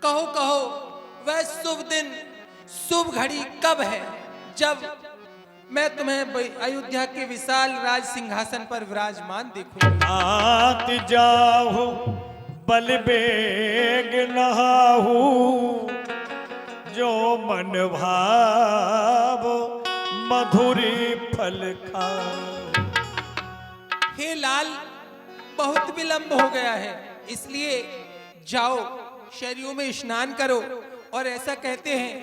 कहो कहो वह शुभ दिन शुभ घड़ी कब है जब मैं तुम्हें अयोध्या के विशाल राज सिंहासन पर विराजमान देखूंगी। आत जाहु बल बेग नहाहु जो मन भाव मधुरी फल खाओ। हे लाल, बहुत विलंब हो गया है, इसलिए जाओ शहरियों में स्नान करो। और ऐसा कहते हैं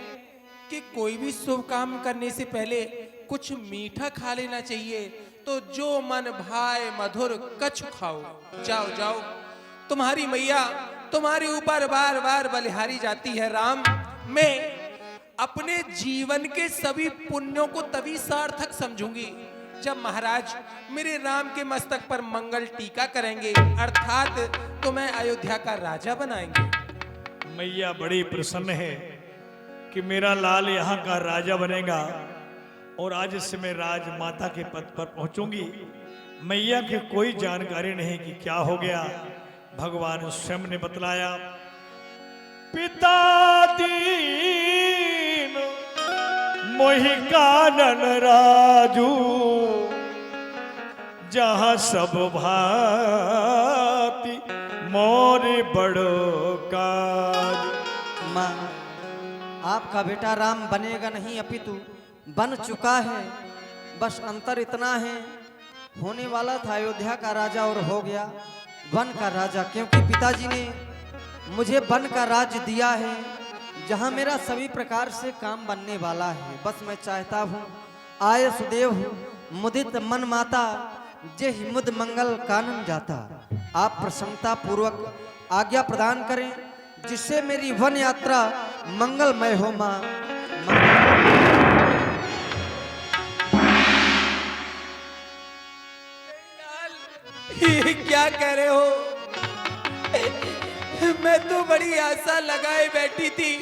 कि कोई भी शुभ काम करने से पहले कुछ मीठा खा लेना चाहिए, तो जो मन भाए मधुर कछु खाओ। जाओ जाओ, तुम्हारी मैया तुम्हारे ऊपर बार बार बलिहारी जाती है। राम, मैं अपने जीवन के सभी पुण्यों को तभी सार्थक समझूंगी जब महाराज मेरे राम के मस्तक पर मंगल टीका करेंगे, अर्थात तुम्हें अयोध्या का राजा बनाएंगे। मैया बड़ी प्रसन्न है कि मेरा लाल यहाँ का राजा बनेगा और आज से मैं राजमाता के पद पर पहुंचूंगी। मैया की कोई जानकारी नहीं कि क्या हो गया। भगवान स्वयं ने बतलाया, पिता दीन मोहि कानन राजू जहां सब भांति मोरे बड़ो काज। माँ, आपका बेटा राम बनेगा नहीं अपितु बन चुका है। बस अंतर इतना है, होने वाला था अयोध्या का राजा और हो गया वन का राजा, क्योंकि पिताजी ने मुझे वन का राज दिया है जहां मेरा सभी प्रकार से काम बनने वाला है। बस मैं चाहता हूँ आय सुदेव मुदित मन माता जे मुद मंगल कानन जाता। आप प्रसन्नता पूर्वक आज्ञा प्रदान करें जिससे मेरी वन यात्रा मंगलमय हो। माँ, ये क्या कह रहे हो? मैं तो बड़ी आशा लगाए बैठी थी,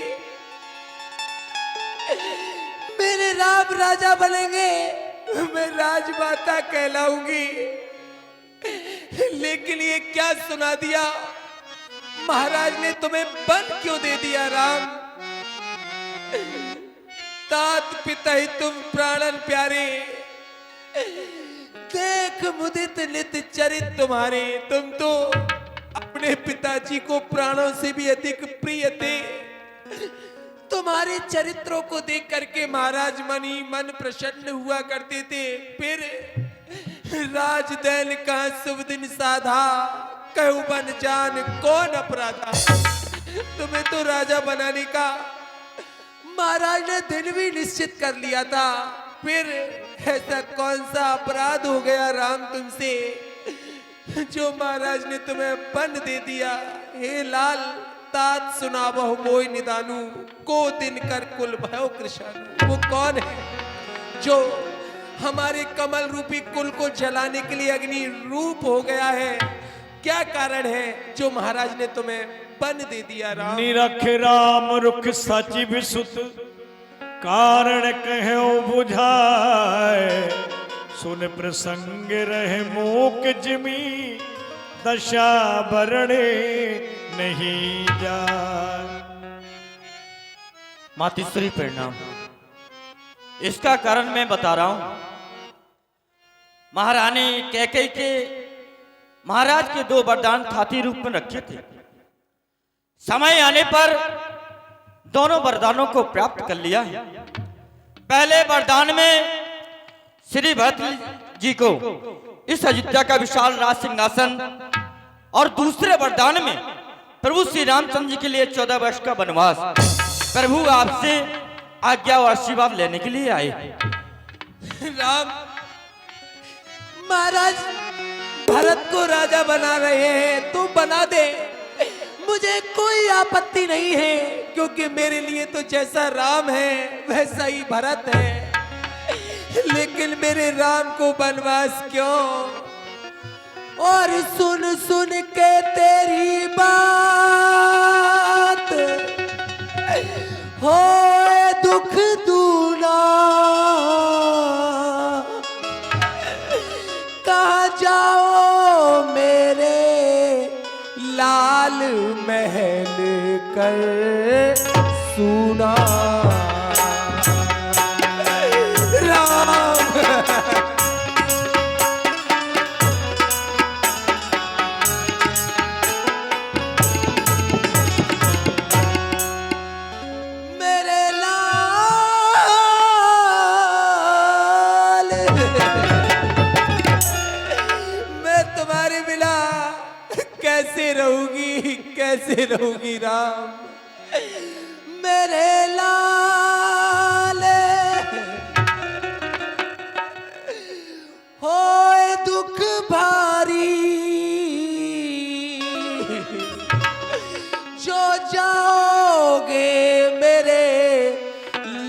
मेरे राम राजा बनेंगे, मैं राजमाता कहलाऊंगी। लेकिन ये क्या सुना दिया, महाराज ने तुम्हें वन क्यों दे दिया? राम, तात पिता ही तुम प्राणन प्यारे, देख मुदित नित चरित तुम्हारे। तुम तो अपने पिताजी को प्राणों से भी अधिक प्रिय थे। तुम्हारे चरित्रों को देख करके महाराज मन ही मन प्रसन्न हुआ करते थे। फिर राजदैन का शुभ दिन साधा, कहू बन जान कौन अपराधा। तुम्हें तो राजा बनाने का महाराज ने दिन भी निश्चित कर लिया था। फिर ऐसा कौन सा अपराध हो गया राम तुमसे जो महाराज ने तुम्हें वन दे दिया? हे लाल, तात सुनावहु मोहि निदानु को दिन कर कुल भयो कृष्ण। वो कौन है जो हमारे कमल रूपी कुल को जलाने के लिए अग्नि रूप हो गया है? क्या कारण है जो महाराज ने तुम्हें वन दे दिया? राम, निरख राम रुख सची विसुत कारण कहो बुझाए सुन प्रसंग रहे मूक जिमी दशा बरणे नहीं जाए। मातृश्री प्रणाम। इसका कारण मैं बता रहा हूं। महारानी कैकेयी के महाराज के 2 वरदान हाथी रूप में रखे थे। समय आने पर दोनों वरदानों को प्राप्त कर लिया। पहले वरदान में श्री भरत जी को इस अयोध्या का विशाल राज सिंहासन, और दूसरे वरदान में प्रभु श्री रामचंद्र जी के लिए 14 वर्ष का वनवास। प्रभु आपसे आज्ञा और आशीर्वाद लेने के लिए आए। राम, महाराज भरत को राजा बना रहे हैं तो बना दे, मुझे कोई आपत्ति नहीं है, क्योंकि मेरे लिए तो जैसा राम है वैसा ही भरत है। लेकिन मेरे राम को वनवास क्यों? और सुन सुन के तेरी बात हो दुख दूना, कहाँ जाओ मेरे लाल महल कर सुना राम। मेरे लाल मैं तुम्हारे बिना कैसे रहूंगी राम। मेरे लाल होए दुख भारी जो जाओगे मेरे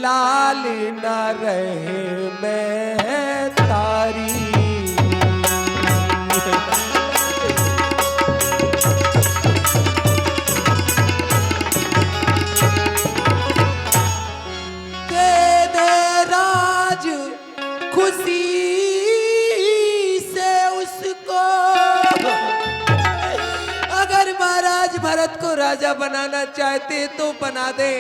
लाल न रहे मैं तारी। खुशी से उसको अगर महाराज भरत को राजा बनाना चाहते तो बना दे।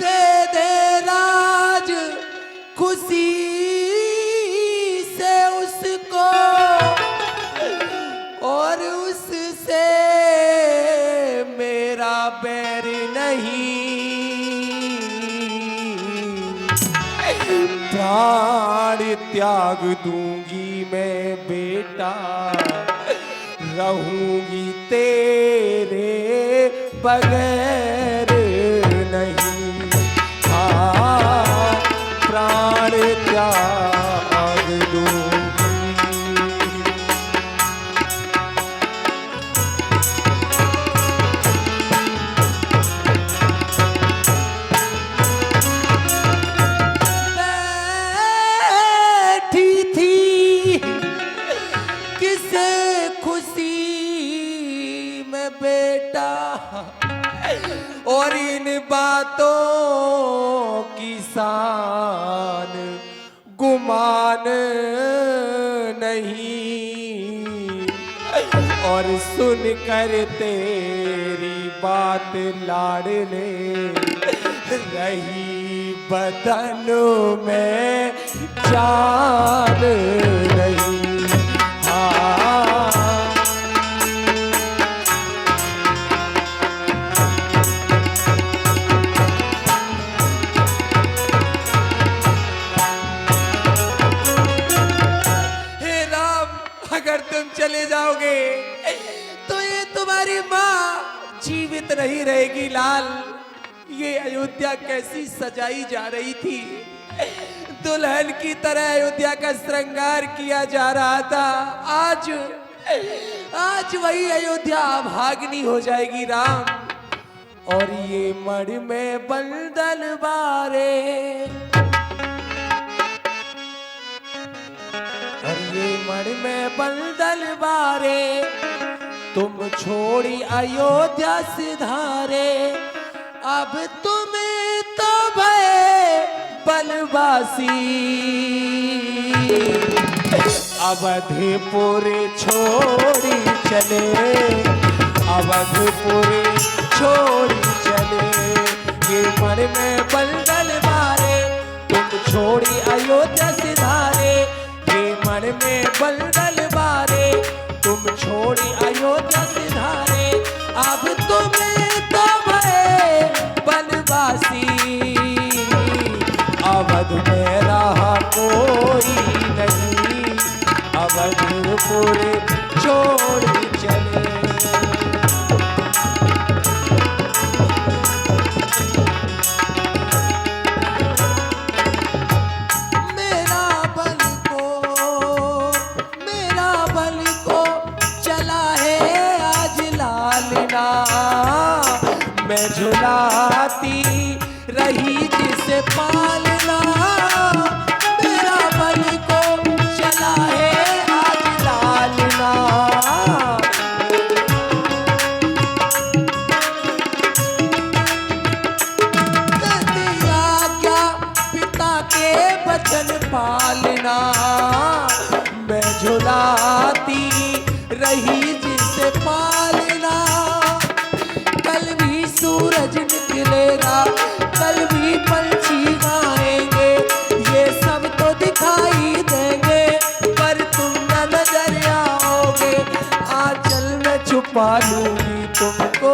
दे राज खुशी से उसको और उससे मेरा बैर नहीं। प्राण त्याग दूंगी मैं बेटा रहूंगी तेरे बगैर नहीं। हाँ प्राण त्याग दूंगी। बेटा और इन बातों की शान गुमान नहीं। और सुन कर तेरी बात लाडले रही बदन में जान नहीं। अगर तुम चले जाओगे तो ये तुम्हारी माँ जीवित नहीं रहेगी लाल। ये अयोध्या कैसी सजाई जा रही थी, दुल्हन की तरह अयोध्या का श्रृंगार किया जा रहा था। आज वही अयोध्या भागनी हो जाएगी राम। और ये मड़ में बंधन बारे मड़ में बंदल बारे तुम छोड़ी अयोध्या सिधारे। अब तुम्हें तो भय बनवासी अवधपुर छोड़ी चले। अवधपुर छोड़ी चले ये मड़ में बंदल बारे तुम छोड़ी अयोध्या सिधारे। मन में बलदल बारे तुम छोड़ी अयोध्या सिधारे। अब तुम्हें तो भय बनवासी अवध में रहा कोई नहीं। अवधपुर छोड़ चले। मैं झुलाती रही जिसे पालना मेरा बल को चला है आज लालना। दिया क्या पिता के वचन पालना मैं झुलाती रही जिसे पालना। कल भी सूरज निकलेगा, कल भी पंछी गाएंगे, ये सब तो दिखाई देंगे, पर तुम न नजर आओगे। आंचल में छुपा लूंगी तुमको,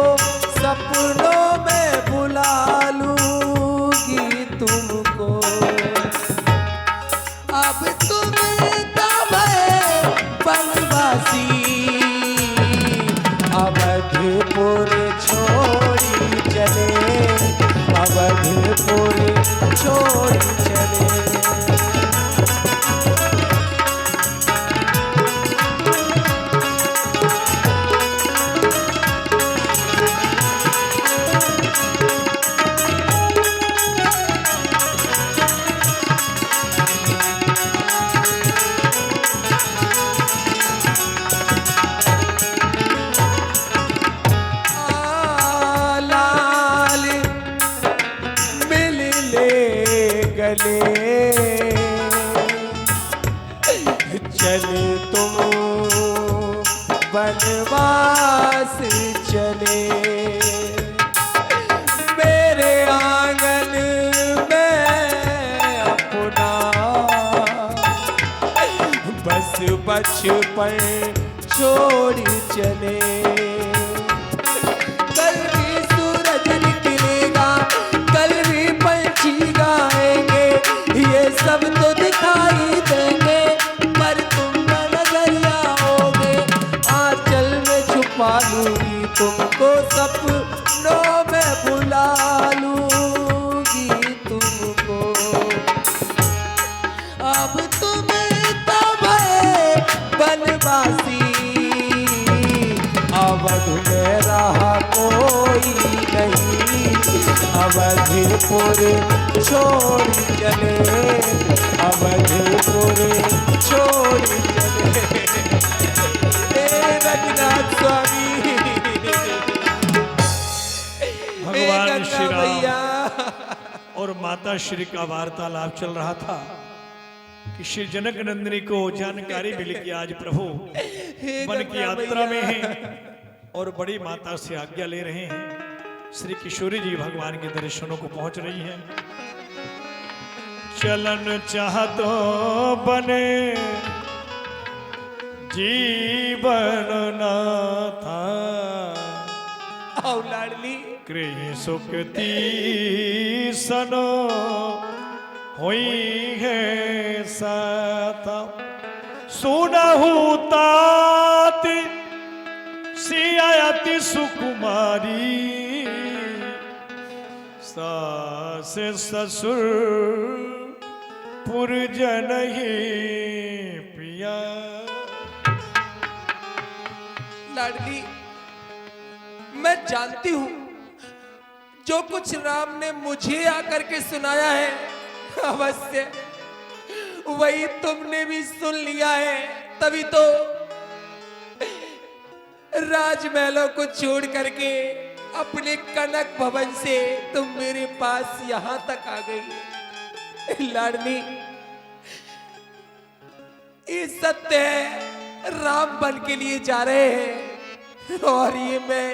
सपनों में बुला लूंगी तुमको। अब तुम तब बनवासी, अवधपुर छोड़ी चले, अवधपुर छोड़ी चले। चले तुम बनवास चले, मेरे आंगन में अपना बस बचपन छोड़ चले। कल भी सूरज निकलेगा, कल भी पंछी गाएंगे, ये सब तो दिखाई देंगे, पर तुम न नजर आओगे। आंचल में छुपा लूंगी तुमको, सपनों में बुला लूंगी तुमको। अब तुम तब बनवासी, अवध में रहा कोई नहीं, अवधपुर छोड़ चले, अवधपुर छोड़ चले। रघुनाथ स्वामी, भगवान श्री राम भैया और माता श्री का वार्तालाप चल रहा था कि श्री जनक नंदिनी को जानकारी मिली कि आज प्रभु वन की यात्रा में हैं और बड़ी माता से आज्ञा ले रहे हैं। श्री किशोरी जी भगवान के दर्शनों को पहुंच रही हैं। चलन चाहतो बने जीवन ना था, आओ लाडली, गृह सुखती सनो हुई है साता। सुनहु ताति सियाति सुकुमारी, सास ससुर पुरजन ही पिया। लाडली, मैं जानती हूँ जो कुछ राम ने मुझे आकर के सुनाया है, अवश्य वही तुमने भी सुन लिया है। तभी तो राजमहलों को छोड़ करके अपने कनक भवन से तुम मेरे पास यहां तक आ गई। लाडली, ये सत्य है, राम बन के लिए जा रहे हैं, और ये मैं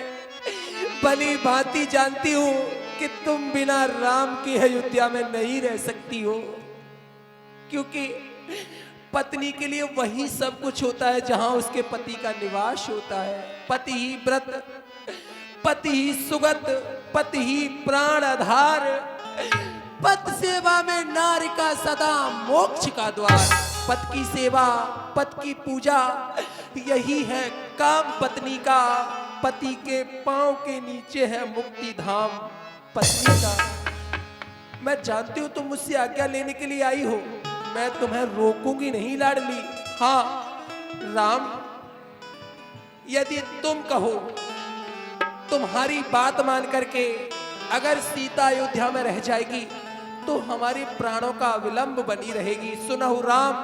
भली भांति जानती हूं कि तुम बिना राम की अयोध्या में नहीं रह सकती हो, क्योंकि पत्नी के लिए वही सब कुछ होता है जहां उसके पति का निवास होता है। पति ही व्रत, पति ही सुगत, पति ही प्राण आधार, पत सेवा में नारी का सदा मोक्ष का द्वार। पत की सेवा, पत की पूजा, यही है काम पत्नी का। पति के पांव के नीचे है मुक्ति धाम पत्नी का। मैं जानती हूं तुम मुझसे आज्ञा लेने के लिए आई हो, मैं तुम्हें रोकूंगी नहीं लाडली। हाँ राम, यदि तुम कहो, तुम्हारी बात मान करके अगर सीता अयोध्या में रह जाएगी तो हमारे प्राणों का विलंब बनी रहेगी। सुनहु राम,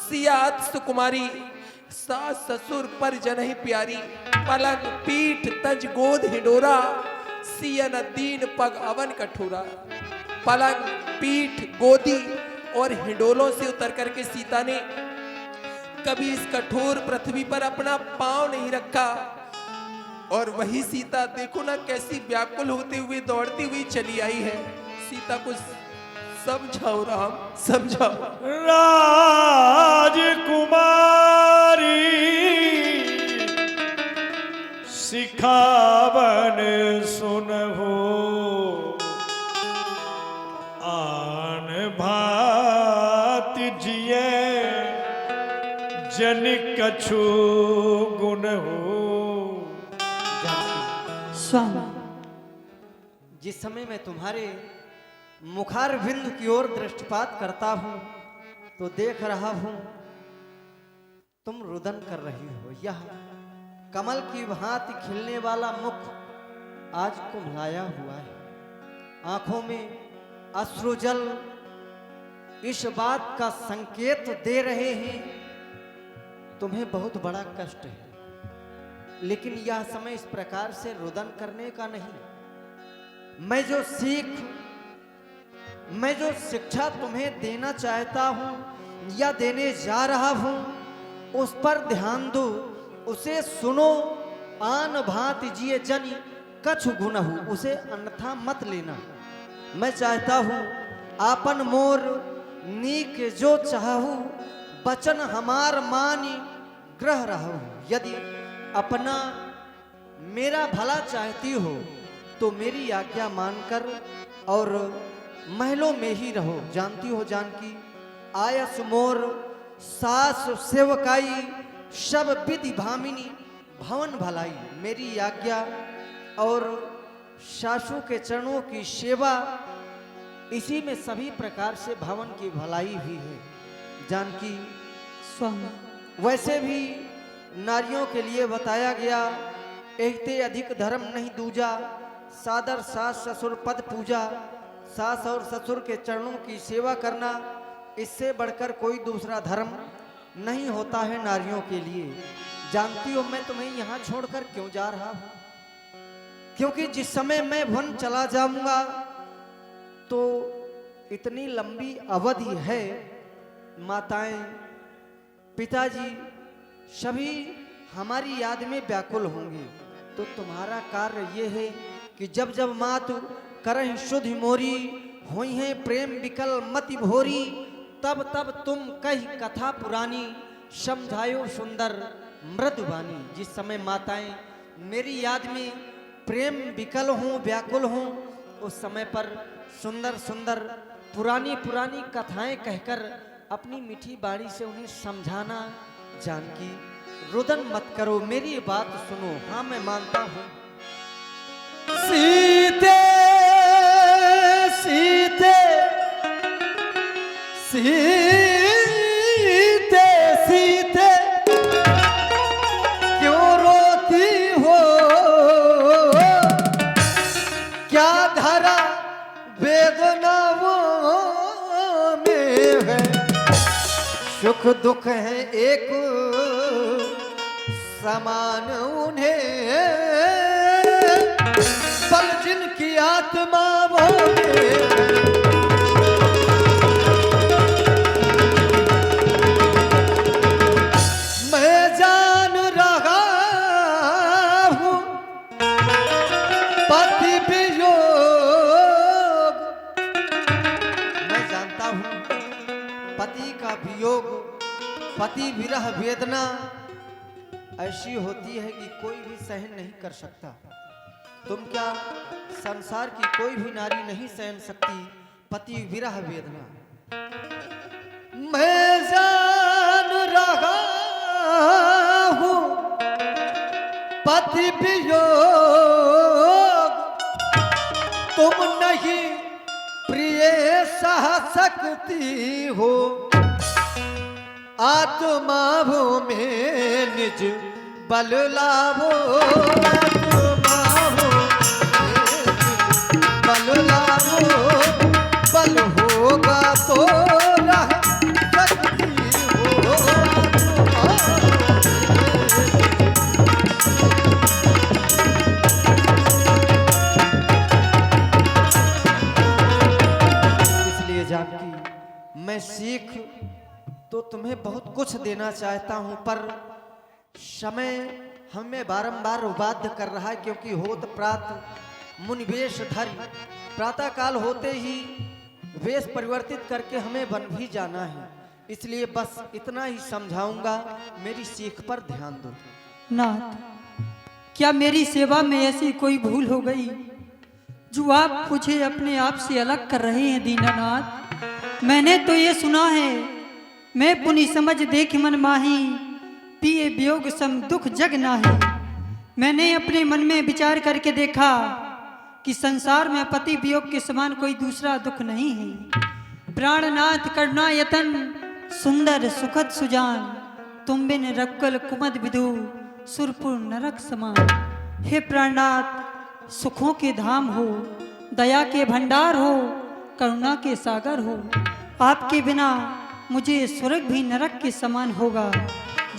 सिया अति सुकुमारी, सास ससुर पर जनहि प्यारी। पलंग पीठ तज गोद हिडोरा, सियन दीन पग अवन कठोरा। पलंग पीठ गोदी और हिडोलों से उतर करके सीता ने कभी इस कठोर पृथ्वी पर अपना पांव नहीं रखा। और वही सीता देखो ना कैसी व्याकुल होते हुए दौड़ती हुई चली आई है। सीता को समझाओ राम, समझाओ। राजकुमारी सिखावन सुनहो, आन भात जिये जन कछु गुण हो। स्वामी, जिस समय मैं तुम्हारे मुखार बिंद की ओर दृष्टिपात करता हूं तो देख रहा हूं तुम रुदन कर रही हो। यह कमल की भांति खिलने वाला मुख आज कुम्हलाया हुआ है, आंखों में अश्रुजल इस बात का संकेत दे रहे हैं तुम्हें बहुत बड़ा कष्ट है, लेकिन यह समय इस प्रकार से रुदन करने का नहीं। मैं जो शिक्षा तुम्हें देना चाहता हूं या देने जा रहा हूं उस पर ध्यान दो, उसे सुनो। आन भांति जिये जनि कछु गुनहु, उसे अन्यथा मत लेना। मैं चाहता हूं आपन मोर नीक जो चाहू, बचन हमार मानी ग्रह रहू। यदि अपना मेरा भला चाहती हो तो मेरी आज्ञा मानकर और महलों में ही रहो। जानती हो जानकी, आयस मोर सास सेवकाई, सब विधि भामिनी भवन भलाई। मेरी आज्ञा और सासू के चरणों की सेवा, इसी में सभी प्रकार से भवन की भलाई भी है। जानकी स्वामी, वैसे भी नारियों के लिए बताया गया, एहते अधिक धर्म नहीं दूजा, सादर सास ससुर पद पूजा। सास और ससुर के चरणों की सेवा करना, इससे बढ़कर कोई दूसरा धर्म नहीं होता है नारियों के लिए। जानती हो मैं तुम्हें यहाँ छोड़कर क्यों जा रहा हूँ? क्योंकि जिस समय मैं वन चला जाऊंगा तो इतनी लंबी अवधि है, माताएं पिताजी सभी हमारी याद में व्याकुल होंगे। तो तुम्हारा कार्य ये है कि जब जब मातु करहि शुद्ध मोरी, होई है प्रेम विकल मति भोरी, तब तब तुम कही कथा पुरानी, समझायो सुंदर मृदुबानी। जिस समय माताएं मेरी याद में प्रेम विकल हों, व्याकुल हों, उस समय पर सुंदर सुंदर पुरानी पुरानी कथाएं कहकर अपनी मीठी बाणी से उन्हें समझाना। जानकी रुदन मत करो, मेरी बात सुनो। हाँ मैं मानता हूं सीते सीते सीते सीते क्यों रोती हो, क्या धरा वेदनाओं में है, सुख दुख है एक समान उन्हें, बल जिनकी आत्मा वो मैं जान रहा हूं पति वियोग, मैं जानता हूं पति का वियोग, पति विरह वेदना ऐसी होती है कि कोई भी सहन नहीं कर सकता। तुम क्या संसार की कोई भी नारी नहीं सहन सकती पति विरह वेदना। मैं जान रहा हूं पति वियोग, तुम नहीं प्रिय सह सकती हो, आत्मा भो में निज बल लाभो, आत्मा भो बल लाभो, बल होगा तो रह सकती हो, इसलिए जानकी मैं सीख तो तुम्हें बहुत कुछ देना चाहता हूं, पर समय हमें बारंबार उबाध्य कर रहा है, क्योंकि होत प्रात मुनिवेश धरि, प्रातः काल होते ही वेश परिवर्तित करके हमें वन भी जाना है। इसलिए बस इतना ही समझाऊंगा, मेरी सीख पर ध्यान दो। नाथ, क्या मेरी सेवा में ऐसी कोई भूल हो गई जो आप मुझे अपने आप से अलग कर रहे हैं दीनानाथ? मैंने तो ये सुना है, मैं पुनि समझ देख मन माही, पिए वियोग सम दुख जग नाही। मैंने अपने मन में विचार करके देखा कि संसार में पति वियोग के समान कोई दूसरा दुख नहीं है। प्राणनाथ करुणा यतन सुंदर सुखद सुजान, तुम बिन रक्कल कुमद विदु सुरपुर नरक समान। हे प्राणनाथ, सुखों के धाम हो, दया के भंडार हो, करुणा के सागर हो। आपके बिना मुझे स्वर्ग भी नरक के समान होगा।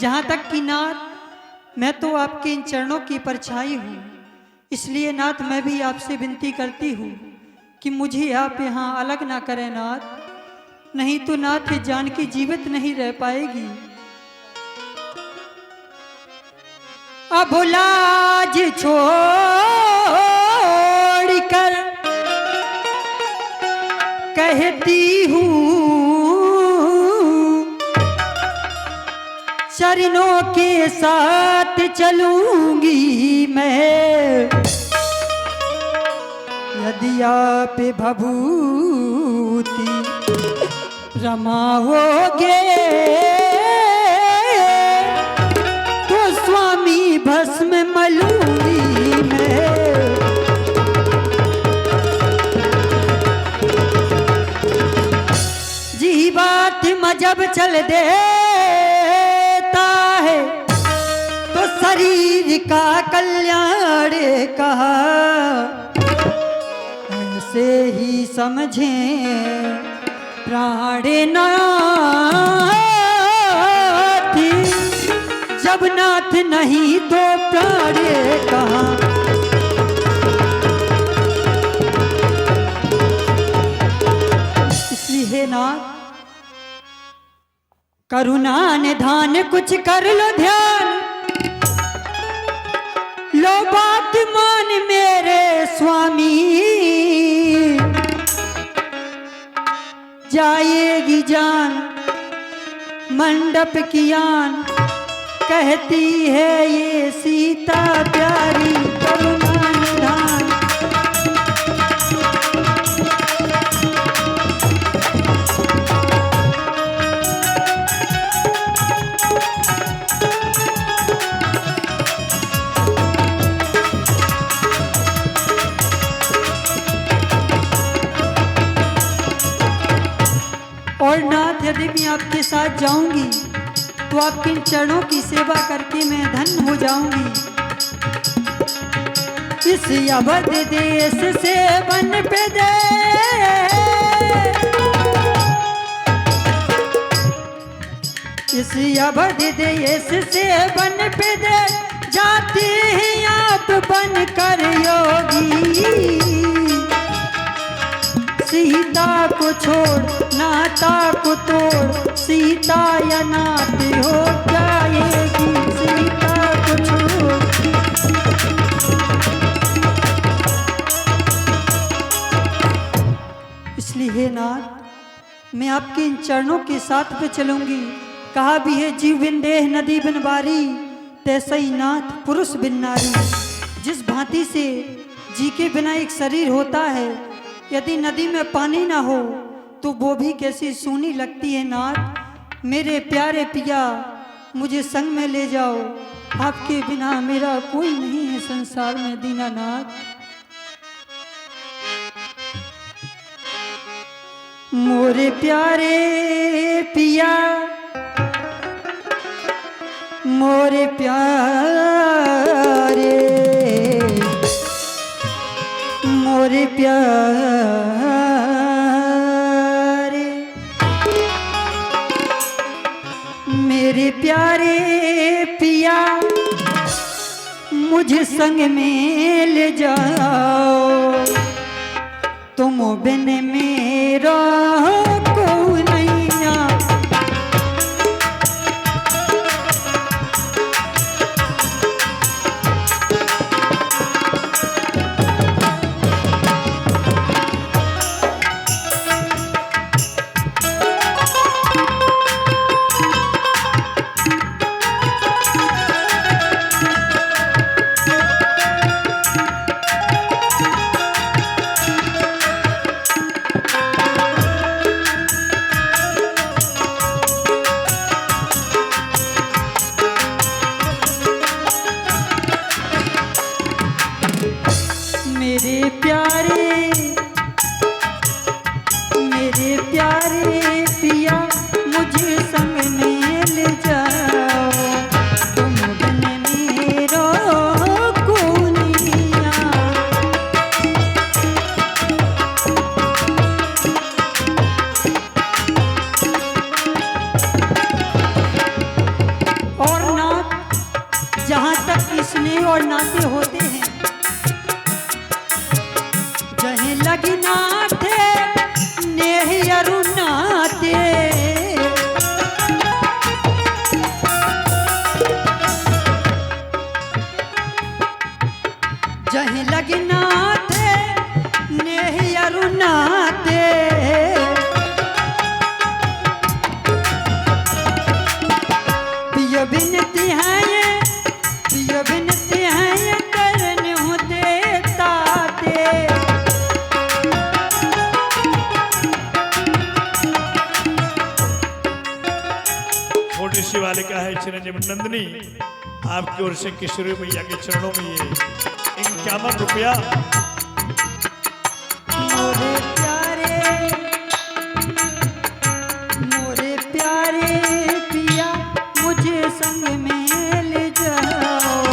जहाँ तक कि नाथ, मैं तो आपके इन चरणों की परछाई हूँ। इसलिए नाथ, मैं भी आपसे विनती करती हूँ कि मुझे आप यहाँ अलग ना करें नाथ, नहीं तो नाथ जानकी जीवित नहीं रह पाएगी। अब लाज छोड़कर कहती हूँ, चरणों के साथ चलूंगी मैं। यदि आप भभूति रमाओगे तो स्वामी भस्म मलूंगी मैं। जी बात में जब चल देता है तो शरीर का कल्याण कहा, ऐसे ही समझें प्राणनाथ। जब नाथ नहीं तो प्राण कहाँ। इसलिए नाथ, करुणा निधान कुछ कर लो ध्यान, लो बात मान मेरे स्वामी। जाएगी जान मंडप की आन, कहती है ये सीता प्यारी करुणा निधान। और नाथ, यदि मैं आपके साथ जाऊंगी तो आपके चरणों की सेवा करके मैं धन्य हो जाऊंगी। इस अवध देश से वन पे दे, इस अवध देश से वन पे दे, जाते हैं आप बन कर योगी। सीता को छोड़ नाता को तोड़, सीता या नाथ हो जाएगी। सीता को छोड़ इसलिए नाथ, मैं आपके इन चरणों के साथ पे चलूंगी। कहा भी है, जीव बिन देह नदी बिन बारी, तैसे ही नाथ पुरुष बिन नारी। जिस भांति से जी के बिना एक शरीर होता है, यदि नदी में पानी ना हो तो वो भी कैसी सूनी लगती है नाथ। मेरे प्यारे पिया, मुझे संग में ले जाओ, आपके बिना मेरा कोई नहीं है संसार में दीनानाथ। मोरे प्यारे पिया, मोरे प्यारे, मोरे प्यारे, मेरे प्यारे पिया, मुझे संग में ले जाओ। तुम बिन मेरा कोई नहीं आ। प्यारे पिया मुझे संग में ले जाओ, तुम बिन मेरो कोनिया। और नात, जहाँ तक स्नेह और नाते होते हैं, जहीं लगी नाते नेह अरु नाते, जहीं लगी नाते नेह अरु नाते। पियो बिनती है ये, पियो बिनती है ये करने होते ताते। छोटी सी बालिका है चिरंजीव नंदिनी, आपकी ओर से किशोरी मैया के चरणों में ये 51 रुपया। मोरे प्यारे पिया मुझे संग में ले जाओ,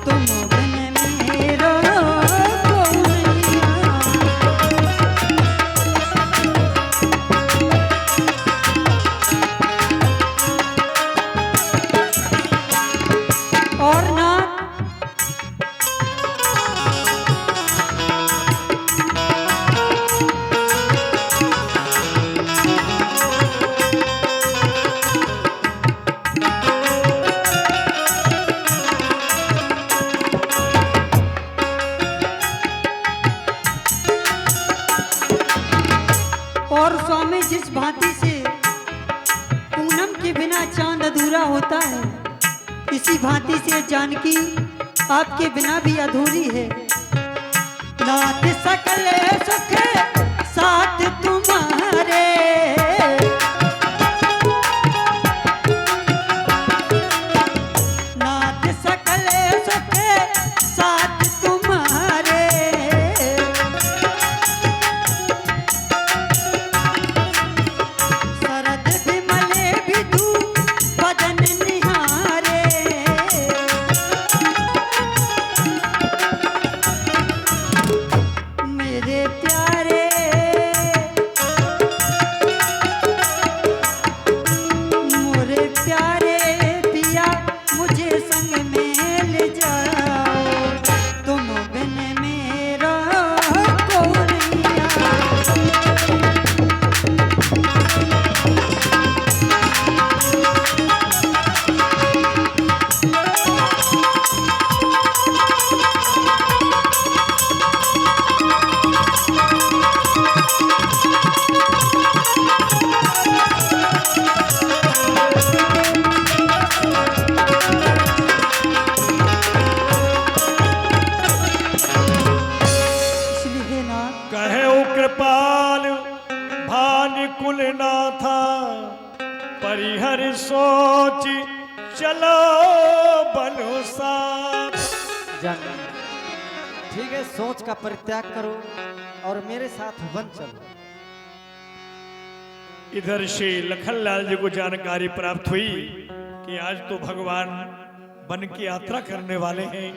तुम बिन मेरो कोनिया। और ना और स्वामी, जिस भांति से पूनम के बिना चांद अधूरा होता है, इसी भांति से जानकी आपके बिना भी अधूरी है। नाथ सकल सुख साथ तुम्हारे, नाथ सकल सुख साथ तुम्हारे। शरद विमले विधु बदन निहारे, मेरे प्यारे, मोरे प्यारे पिया मुझे संग में ले जाओ, तुम बिन मेरा कोनिया। इसलिए ना कहे ओ कृपाल भान कुल नाथा, परिहर सोच चलो बनो साथ। जान, ठीक है, सोच का परित्याग करो और मेरे साथ वन चलो। इधर से लखनलाल जी को जानकारी प्राप्त हुई कि आज तो भगवान वन की यात्रा करने वाले हैं।